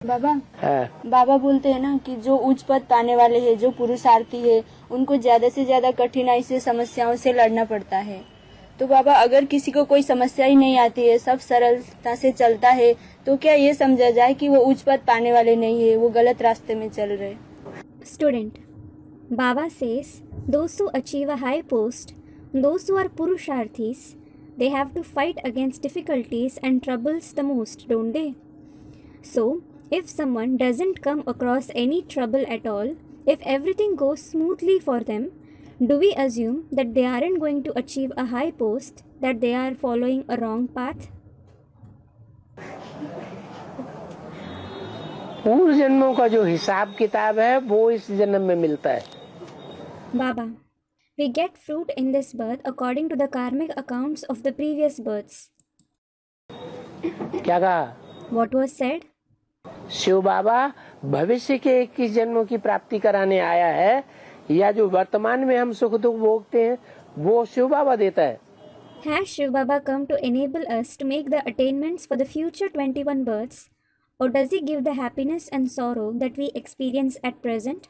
बाबा, हाँ। बाबा बोलते हैं ना कि जो उच्च पद पाने वाले हैं, जो पुरुषार्थी है, उनको ज्यादा से ज्यादा कठिनाई से, समस्याओं से लड़ना पड़ता है। तो बाबा, अगर किसी को कोई समस्या ही नहीं आती है, सब सरलता से चलता है, तो क्या ये समझा जाए कि वो उच्च पद पाने वाले नहीं है, वो गलत रास्ते में चल रहे? Student, Baba says those who achieve a high post, those who are Purusharthis, they have to fight against difficulties and troubles the most, don't they? So, if someone doesn't come across any trouble at all, if everything goes smoothly for them, do we assume that they aren't going to achieve a high post, that they are following a wrong path? पूर्व जन्मों का जो हिसाब किताब है वो इस जन्म में मिलता है। Baba, we get fruit in this birth according to the karmic accounts of the previous births. क्या कहा? What was said? शिव बाबा भविष्य के 21 जन्मों की प्राप्ति कराने आया है, या जो वर्तमान में हम सुख दुख भोगते हैं वो शिव बाबा देता है। Has Shiv Baba come to enable us to make the attainments for the future 21 births, or does he give the happiness and sorrow that we experience at present?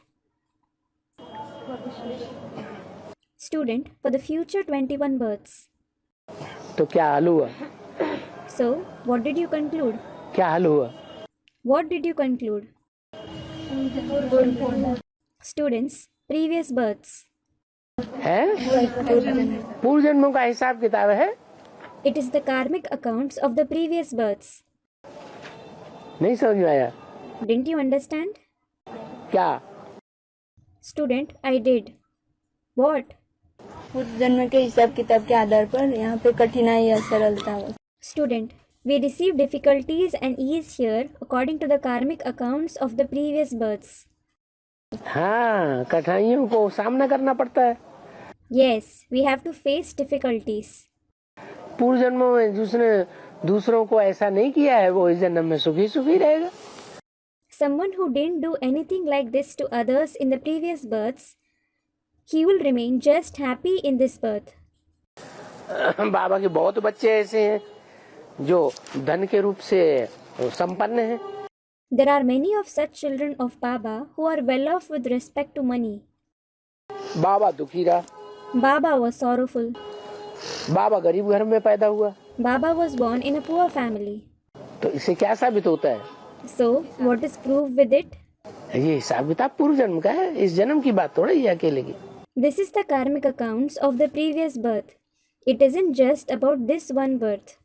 Student, for the future 21 births. तो क्या हल हुआ? So, what did you conclude? क्या हल हुआ? What did you conclude? Students, previous births. है? पूर्व जन्मों का हिसाब किताब है। It is the karmic accounts of the previous births. नहीं समझ में आया? Didn't you understand? क्या? Student, I did. What? पूर्व जन्म के हिसाब किताब के आधार पर यहाँ पे कठिनाई या सरलता हो। Student, we receive difficulties and ease here according to the karmic accounts of the previous births. हाँ, कठिनाइयों को सामना करना पड़ता है। Yes, we have to face difficulties. पूर्व जन्मों में जिसने दूसरों को ऐसा नहीं किया है वो इस जन्म में सुखी सुखी रहेगा। Someone who didn't do anything like this to others in the previous births, he will remain just happy in this birth. बाबा के बहुत बच्चे ऐसे हैं जो धन के रूप से संपन्न हैं। There are many of such children of Baba who are well off with respect to money. बाबा दुखी रहा। Baba was sorrowful. बाबा गरीब घर में पैदा हुआ। Baba was born in a poor family. तो इससे क्या साबित होता है? So, what is proof with it? ये हिसाब किताब पूर्व जन्म का है, इस जन्म की बात थोड़ा ही अकेले की। This is the karmic accounts of the previous birth. It isn't just about this one birth.